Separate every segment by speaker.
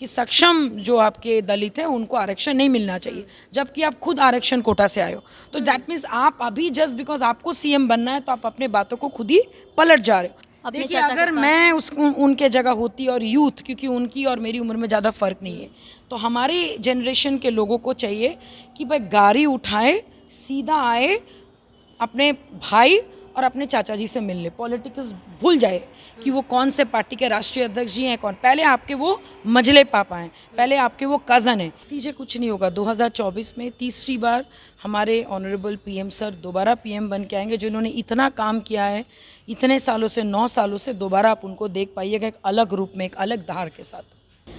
Speaker 1: कि सक्षम जो आपके दलित हैं उनको आरक्षण नहीं मिलना चाहिए, जबकि आप खुद आरक्षण कोटा से आए हो। तो दैट मीन्स आप अभी जस्ट बिकॉज आपको सीएम बनना है तो आप अपने बातों को खुद ही पलट जा रहे हो। देखिए, अगर मैं उनके जगह होती और यूथ, क्योंकि उनकी और मेरी उम्र में ज़्यादा फर्क नहीं है, तो हमारी जनरेशन के लोगों को चाहिए कि भाई गाड़ी उठाए, सीधा आए, अपने भाई और अपने चाचा जी से मिल ले। पॉलिटिक्स भूल जाए कि वो कौन से पार्टी के राष्ट्रीय अध्यक्ष जी हैं, कौन। पहले आपके वो मझले पापा हैं, पहले आपके वो कज़न हैं। नतीजे कुछ नहीं होगा। 2024 में तीसरी बार हमारे ऑनरेबल पीएम सर दोबारा पीएम बन के आएंगे, जिन्होंने इतना काम किया है इतने सालों से, 9 सालों से। दोबारा आप उनको देख पाइएगा एक अलग रूप में, एक अलग धार के साथ।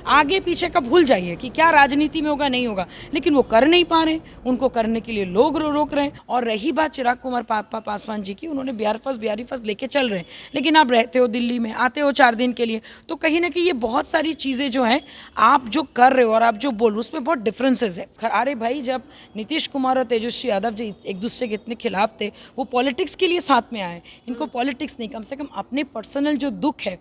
Speaker 1: आगे पीछे का भूल जाइए कि क्या राजनीति में होगा, नहीं होगा, लेकिन वो कर नहीं पा रहे, उनको करने के लिए लोग रोक रहे हैं। और रही बात चिराग कुमार पासवान जी की, उन्होंने बिहारी फर्स्ट लेके चल रहे हैं, लेकिन आप रहते हो दिल्ली में, आते हो 4 दिन के लिए, तो कहीं ना कहीं ये बहुत सारी चीज़ें जो हैं आप जो कर रहे हो और आप जो बोल रहे हो उसमें बहुत डिफरेंसेस है। अरे भाई, जब नीतीश कुमार और तेजस्वी यादव जी एक दूसरे के इतने खिलाफ थे, वो पॉलिटिक्स के लिए साथ में आए। इनको पॉलिटिक्स नहीं, कम से कम अपने पर्सनल जो दुख है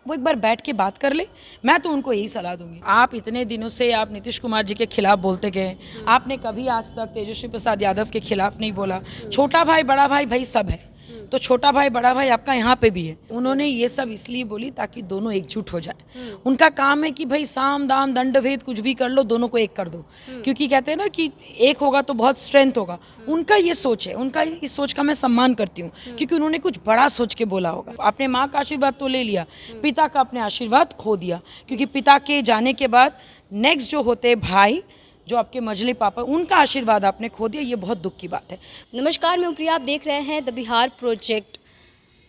Speaker 1: वो एक बार बैठ के बात कर ले। मैं तो उनको यही सलाह दूंगी। आप इतने दिनों से आप नीतीश कुमार जी के खिलाफ बोलते गए, आपने कभी आज तक तेजस्वी प्रसाद यादव के खिलाफ नहीं बोला। छोटा भाई बड़ा भाई भाई सब है, तो छोटा भाई बड़ा भाई आपका यहाँ पे भी है। उन्होंने ये सब इसलिए बोली ताकि दोनों एकजुट हो जाए। उनका काम है कि भाई साम दाम दंड भेद कुछ भी कर लो, दोनों को एक कर दो, क्योंकि कहते हैं ना कि एक होगा तो बहुत स्ट्रेंथ होगा। उनका ये सोच है, उनका इस सोच का मैं सम्मान करती हूँ, क्योंकि उन्होंने कुछ बड़ा सोच के बोला होगा। अपने माँ का आशीर्वाद तो ले लिया, पिता का अपने आशीर्वाद खो दिया, क्योंकि पिता के जाने के बाद नेक्स्ट जो होते भाई, जो आपके मझले पापा, उनका आशीर्वाद आपने खो दिया। ये बहुत दुख की बात है।
Speaker 2: नमस्कार, मैं प्रिया, आप देख रहे हैं द बिहार प्रोजेक्ट।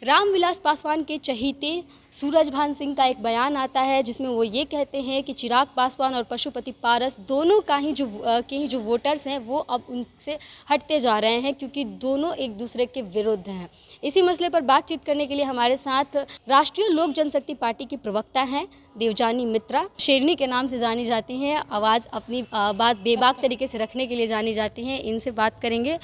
Speaker 2: रामविलास पासवान के चहीते सूरजभान सिंह का एक बयान आता है, जिसमें वो ये कहते हैं कि चिराग पासवान और पशुपति पारस दोनों का ही जो वोटर्स हैं वो अब उनसे हटते जा रहे हैं, क्योंकि दोनों एक दूसरे के विरुद्ध हैं। इसी मसले पर बातचीत करने के लिए हमारे साथ राष्ट्रीय लोक जनशक्ति पार्टी की प्रवक्ता हैं देवजानी मित्रा, शेरनी के नाम से जानी जाती हैं। आवाज़ अपनी बात बेबाक तरीके से रखने के लिए जानी जाती हैं। इनसे बात करेंगे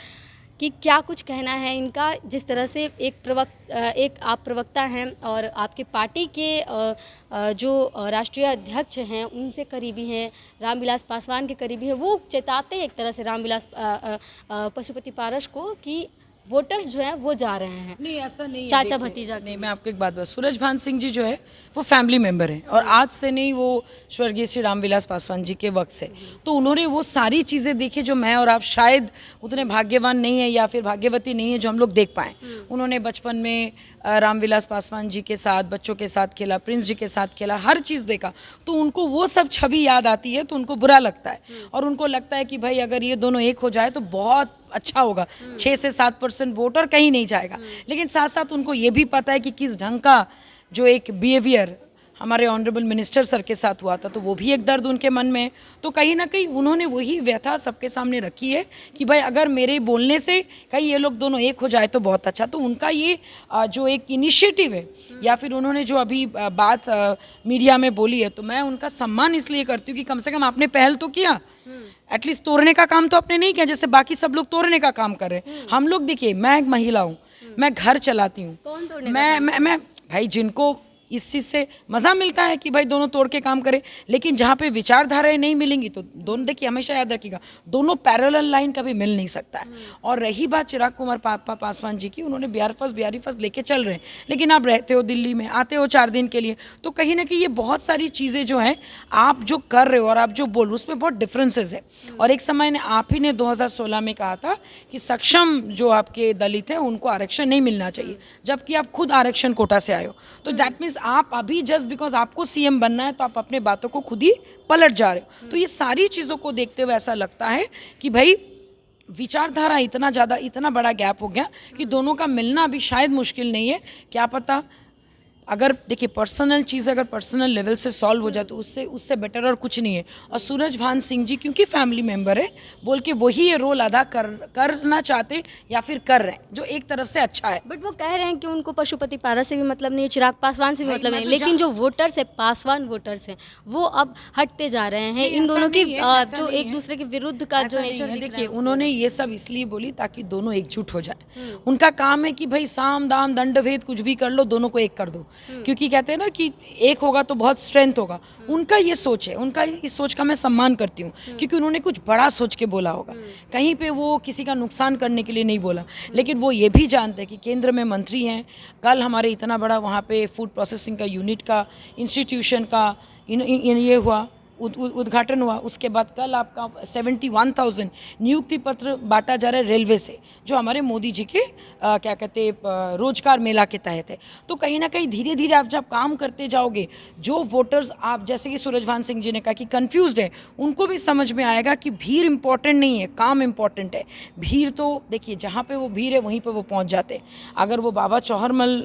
Speaker 2: कि क्या कुछ कहना है इनका, जिस तरह से एक आप प्रवक्ता हैं और आपके पार्टी के जो राष्ट्रीय अध्यक्ष हैं उनसे करीबी हैं, रामविलास पासवान के करीबी हैं। वो चेताते हैं एक तरह से रामविलास पशुपति पारस को कि वोटर्स जो हैं वो जा रहे हैं।
Speaker 1: नहीं, ऐसा नहीं,
Speaker 2: चाचा भतीजा
Speaker 1: नहीं। मैं आपको एक बात बता, सूरजभान सिंह जी जो है वो फैमिली मेंबर हैं, और आज से नहीं, वो स्वर्गीय श्री रामविलास पासवान जी के वक्त से। तो उन्होंने वो सारी चीज़ें देखी जो मैं और आप शायद उतने भाग्यवान नहीं है या फिर भाग्यवती नहीं है जो हम लोग देख पाएँ। उन्होंने बचपन में रामविलास पासवान जी के साथ, बच्चों के साथ खेला, प्रिंस जी के साथ खेला, हर चीज़ देखा। तो उनको वो सब छवि याद आती है, तो उनको बुरा लगता है, और उनको लगता है कि भाई अगर ये दोनों एक हो जाए तो बहुत अच्छा होगा। 6 से 7% वोटर कहीं नहीं जाएगा। लेकिन साथ साथ उनको ये भी पता है कि किस ढंग का जो एक बिहेवियर हमारे ऑनरेबल मिनिस्टर सर के साथ हुआ था, तो वो भी एक दर्द उनके मन में है। तो कहीं ना कहीं उन्होंने वही व्यथा सबके सामने रखी है कि भाई अगर मेरे बोलने से कहीं ये लोग दोनों एक हो जाए तो बहुत अच्छा। तो उनका ये जो एक इनिशिएटिव है, या फिर उन्होंने जो अभी बात मीडिया में बोली है, तो मैं उनका सम्मान इसलिए करती हूँ कि कम से कम आपने पहल तो किया। एटलीस्ट तोड़ने का काम तो आपने नहीं किया, जैसे बाकी सब लोग तोड़ने का काम कर रहे हैं। हम लोग, देखिए, मैं एक महिला हूँ, मैं घर चलाती हूँ।
Speaker 2: कौन तोड़ने
Speaker 1: मैं भाई, जिनको इस चीज़ से मज़ा मिलता है कि भाई दोनों तोड़ के काम करें, लेकिन जहाँ पे विचारधाराएं नहीं मिलेंगी तो दोनों, देखिए, हमेशा याद रखिएगा, दोनों पैरेलल लाइन कभी मिल नहीं सकता है। और रही बात चिराग कुमार पासवान जी की, उन्होंने बिहारी फर्स्ट लेके चल रहे हैं, लेकिन आप रहते हो दिल्ली में, आते हो 4 दिन के लिए, तो कहीं ना कहीं ये बहुत सारी चीज़ें जो हैं आप जो कर रहे हो और आप जो बोल रहे हो उसमें बहुत डिफरेंसेस है। और एक समय ने आप ही ने 2016 में कहा था कि सक्षम जो आपके दलित हैं उनको आरक्षण नहीं मिलना चाहिए, जबकि आप खुद आरक्षण कोटा से आए हो। तो दैट मीन्स आप अभी जस्ट बिकॉज आपको सीएम बनना है तो आप अपने बातों को खुद ही पलट जा रहे हो। तो ये सारी चीज़ों को देखते हुए ऐसा लगता है कि भाई विचारधारा इतना ज़्यादा, इतना बड़ा गैप हो गया कि दोनों का मिलना अभी शायद मुश्किल नहीं है। क्या पता, अगर देखिए पर्सनल चीज़ अगर पर्सनल लेवल से सॉल्व हो जाए तो उससे बेटर और कुछ नहीं है। और सूरजभान सिंह जी क्योंकि फैमिली मेंबर है बोल के वही ये रोल अदा करना चाहते या फिर कर रहे हैं, जो एक तरफ से अच्छा है।
Speaker 2: बट वो कह रहे हैं कि उनको पशुपति पारस से भी मतलब नहीं, चिराग पासवान से भी मतलब नहीं, लेकिन जो वोटर्स है, पासवान वोटर्स हैं, वो अब हटते जा रहे हैं। इन दोनों की जो एक दूसरे के विरुद्ध का जो नेचर,
Speaker 1: देखिए, उन्होंने ये सब इसलिए बोली ताकि दोनों एकजुट हो जाए। उनका काम है कि भाई साम दाम दंड भेद कुछ भी कर लो, दोनों को एक कर दो, क्योंकि कहते हैं ना कि एक होगा तो बहुत स्ट्रेंथ होगा। उनका ये सोच है, उनका इस सोच का मैं सम्मान करती हूँ, क्योंकि उन्होंने कुछ बड़ा सोच के बोला होगा, कहीं पे वो किसी का नुकसान करने के लिए नहीं बोला। लेकिन वो ये भी जानते हैं कि केंद्र में मंत्री हैं, कल हमारे इतना बड़ा वहाँ पे फूड प्रोसेसिंग का यूनिट का इंस्टीट्यूशन का ये हुआ, उद्घाटन हुआ। उसके बाद कल आपका 71,000 नियुक्ति पत्र बांटा जा रहा है रेलवे से, जो हमारे मोदी जी के क्या कहते रोजगार मेला के तहत है। तो कहीं ना कहीं धीरे धीरे आप जब काम करते जाओगे, जो वोटर्स आप जैसे कि सूरजभान सिंह जी ने कहा कि कंफ्यूज्ड है, उनको भी समझ में आएगा कि भीड़ इंपॉर्टेंट नहीं है, काम इंपॉर्टेंट है। भीड़ तो देखिए जहाँ पे वो भीड़ है वहीं पे वो पहुँच जाते हैं। अगर वो बाबा चौहरमल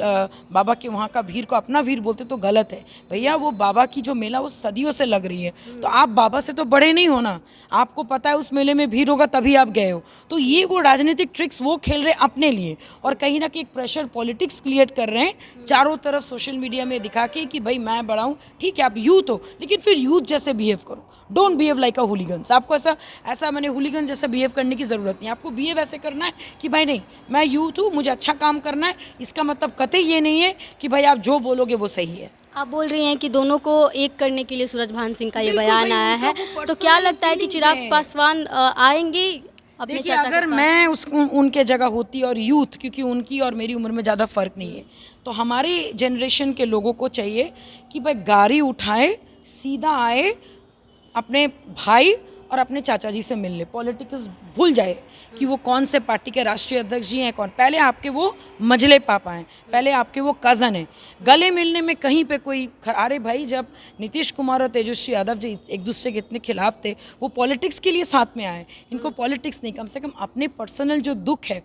Speaker 1: बाबा के वहाँ का भीड़ को अपना भीड़ बोलते तो गलत है भैया। वो बाबा की जो मेला वो सदियों से लग रही है, तो आप बाबा से तो बड़े नहीं हो ना, आपको पता है उस मेले में भीड़ होगा तभी आप गए हो। तो ये वो राजनीतिक ट्रिक्स वो खेल रहे हैं अपने लिए, और कहीं ना कहीं एक प्रेशर पॉलिटिक्स क्रिएट कर रहे हैं चारों तरफ सोशल मीडिया में दिखा के कि भाई मैं बड़ा हूँ। ठीक है, आप यूथ हो, लेकिन फिर यूथ जैसे बिहेव करो, don't behave like a hooligans. आपको ऐसा मैंने हुलीगन जैसा बिहेव करने की ज़रूरत नहीं। आपको बिहेव ऐसे करना है कि भाई नहीं, मैं यूथ हूँ, मुझे अच्छा काम करना है। इसका मतलब कतई ये नहीं है कि भाई आप जो बोलोगे वो सही है।
Speaker 2: आप बोल रही हैं कि दोनों को एक करने के लिए सूरजभान सिंह का ये
Speaker 1: बिल्कुल
Speaker 2: बयान
Speaker 1: भाई,
Speaker 2: आया
Speaker 1: उनका
Speaker 2: है,
Speaker 1: वो
Speaker 2: तो क्या
Speaker 1: personal
Speaker 2: लगता है कि
Speaker 1: feelings
Speaker 2: चिराग
Speaker 1: हैं।
Speaker 2: पासवान आएंगे अपने
Speaker 1: देखिए,
Speaker 2: चाचा
Speaker 1: अगर
Speaker 2: के पास?
Speaker 1: मैं उनके जगह होती और यूथ, क्योंकि उनकी और मेरी उम्र में ज़्यादा फ़र्क नहीं है, तो हमारी जनरेशन के लोगों को चाहिए कि भाई गाड़ी उठाए, सीधा आए, अपने भाई और अपने चाचा जी से मिल ले। पॉलिटिक्स भूल जाए कि वो कौन से पार्टी के राष्ट्रीय अध्यक्ष जी हैं कौन। पहले आपके वो मझले पापा हैं, पहले आपके वो कज़न हैं। गले मिलने में कहीं पे कोई अरे भाई, जब नीतीश कुमार और तेजस्वी यादव जी एक दूसरे के इतने खिलाफ थे, वो पॉलिटिक्स के लिए साथ में आए। इनको पॉलिटिक्स नहीं, कम से कम अपने पर्सनल जो दुख है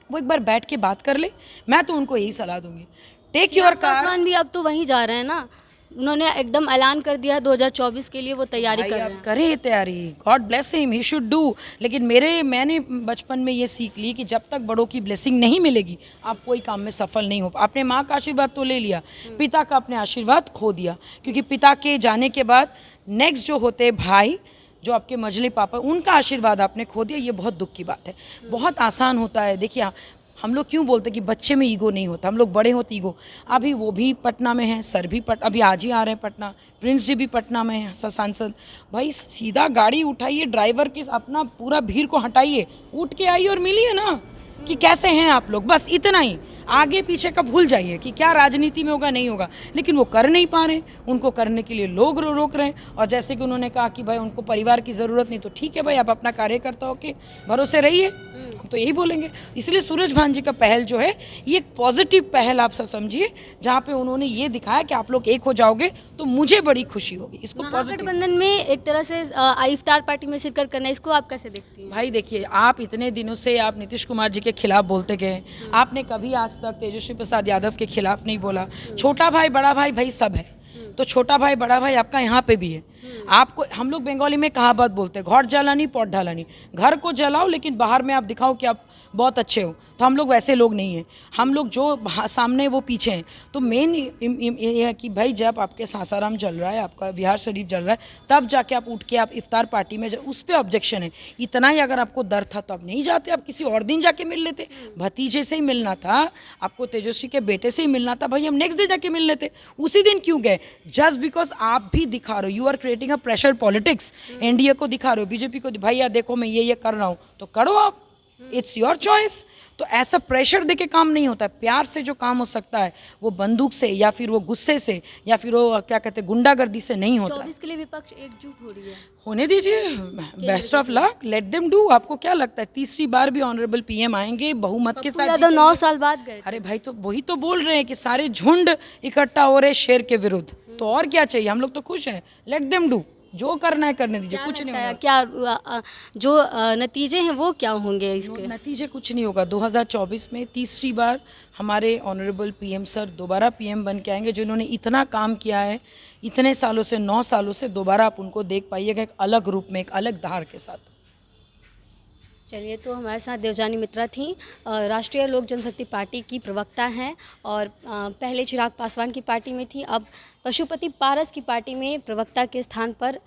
Speaker 1: वो एक बार बैठ के बात कर ले। मैं तो उनको यही सलाह दूंगी, टेक योर कार।
Speaker 2: पासवान भी अब तो वहीं जा रहे हैं ना, उन्होंने एकदम ऐलान कर दिया 2024 के लिए वो तैयारी कर रहे हैं।
Speaker 1: करे तैयारी, God bless him, he should do. लेकिन मैंने बचपन में ये सीख ली कि जब तक बड़ों की ब्लेसिंग नहीं मिलेगी आप कोई काम में सफल नहीं हो। आपने माँ का आशीर्वाद तो ले लिया, पिता का अपने आशीर्वाद खो दिया, क्योंकि पिता के जाने के बाद नेक्स्ट जो होते भाई, जो आपके मझले पापा, उनका आशीर्वाद आपने खो दिया। ये बहुत दुख की बात है। बहुत आसान होता है, देखिए हम लोग क्यों बोलते कि बच्चे में ईगो नहीं होता, हम लोग बड़े होते ईगो। अभी वो भी पटना में हैं, सर भी अभी आज ही आ रहे हैं पटना, प्रिंस जी भी पटना में हैं सांसद। भाई सीधा गाड़ी उठाइए, ड्राइवर के अपना पूरा भीड़ को हटाइए, उठ के आइए और मिलिए ना कि कैसे हैं आप लोग, बस इतना ही। आगे पीछे का भूल जाइए कि क्या राजनीति में होगा नहीं होगा। लेकिन वो कर नहीं पा रहे, उनको करने के लिए लोग रोक रहे हैं। और जैसे कि उन्होंने कहा कि भाई उनको परिवार की ज़रूरत नहीं, तो ठीक है भाई, आप अपना कार्यकर्ता होके भरोसे रहिए, हम तो यही बोलेंगे। इसलिए सूरजभान जी का पहल जो है ये एक पॉजिटिव पहल आप सब समझिए, जहाँ पे उन्होंने ये दिखाया कि आप लोग एक हो जाओगे तो मुझे बड़ी खुशी होगी। इसको पॉजिटिव।
Speaker 2: महागठबंधन में एक तरह से इफ्तार पार्टी में शिरकत करना, इसको आप कैसे देखती हैं?
Speaker 1: भाई देखिए, आप इतने दिनों से आप नीतीश कुमार जी के खिलाफ बोलते गए, आपने कभी आज तक तेजस्वी प्रसाद यादव के खिलाफ नहीं बोला। छोटा भाई बड़ा भाई भाई सब है, तो छोटा भाई बड़ा भाई आपका यहाँ पे भी है। आपको हम लोग बंगाली में कहावत बोलते हैं, घर जलानी पौट ढालानी। घर को जलाओ लेकिन बाहर में आप दिखाओ कि आप बहुत अच्छे हो। तो हम लोग वैसे लोग नहीं हैं, हम लोग जो सामने वो पीछे हैं। तो मेन ये है कि भाई जब आपके सासाराम जल रहा है, आपका बिहार शरीफ जल रहा है, तब जाके आप उठ के आप इफ्तार पार्टी में उस पर ऑब्जेक्शन है। इतना ही अगर आपको डर था तो आप नहीं जाते, आप किसी और दिन जाके मिल लेते। भतीजे से ही मिलना था आपको, तेजस्वी के बेटे से ही मिलना था, भाई हम नेक्स्ट डे जाके मिल लेते। उसी दिन क्यों गए? जस्ट बिकॉज आप भी दिखा रहे हो, you are creating a pressure politics. NDA को दिखा रहे हो, बीजेपी को, भैया देखो मैं ये कर रहा हूँ, तो करो आप, इट्स योर चॉइस। तो ऐसा प्रेशर देके काम नहीं होता है। प्यार से जो काम हो सकता है वो बंदूक से या फिर वो गुस्से से या फिर वो क्या कहते हैं गुंडागर्दी से नहीं होता है।
Speaker 2: 24 के लिए विपक्ष एकजुट हो रही है,
Speaker 1: होने दीजिए, best of luck, let them do. आपको क्या लगता है तीसरी बार भी ऑनरेबल पीएम आएंगे बहुमत के साथ?
Speaker 2: यादव 9 साल बाद गए।
Speaker 1: अरे भाई, तो वही तो बोल रहे हैं कि सारे झुंड इकट्ठा हो रहे शेर के विरुद्ध, तो और क्या चाहिए? हम लोग तो खुश हैं, लेट देम डू, जो करना है करने दीजिए, कुछ नहीं होगा।
Speaker 2: क्या जो नतीजे हैं वो क्या होंगे इसके?
Speaker 1: नतीजे कुछ नहीं होगा। 2024 में तीसरी बार हमारे ऑनरेबल पीएम सर दोबारा पीएम बन के आएंगे, जिन्होंने इतना काम किया है इतने सालों से, 9 सालों से। दोबारा आप उनको देख पाइएगा एक अलग रूप में, एक अलग धार के साथ।
Speaker 2: चलिए, तो हमारे साथ देवजानी मित्रा थी, राष्ट्रीय लोक जनशक्ति पार्टी की प्रवक्ता हैं और पहले चिराग पासवान की पार्टी में थी, अब पशुपति पारस की पार्टी में प्रवक्ता के स्थान पर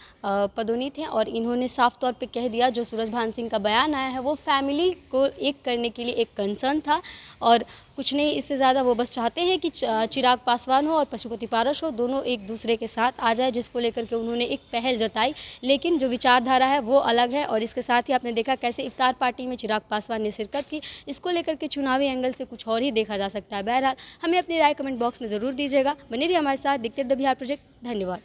Speaker 2: पदोन्नत हैं और इन्होंने साफ तौर पे कह दिया जो सूरजभान सिंह का बयान आया है वो फैमिली को एक करने के लिए एक कंसर्न था और कुछ नहीं इससे ज़्यादा। वो बस चाहते हैं कि चिराग पासवान हो और पशुपति पारस हो दोनों एक दूसरे के साथ आ जाए, जिसको लेकर के उन्होंने एक पहल जताई। लेकिन जो विचारधारा है वो अलग है और इसके साथ ही आपने देखा कैसे इफ्तार पार्टी में चिराग पासवान ने शिरकत की। इसको लेकर के चुनावी एंगल से कुछ और ही देखा जा सकता है। बहरहाल हमें अपनी राय कमेंट बॉक्स में ज़रूर दीजिएगा। बने रहिए हमारे साथ, देखते रहिए द बिहार प्रोजेक्ट। धन्यवाद।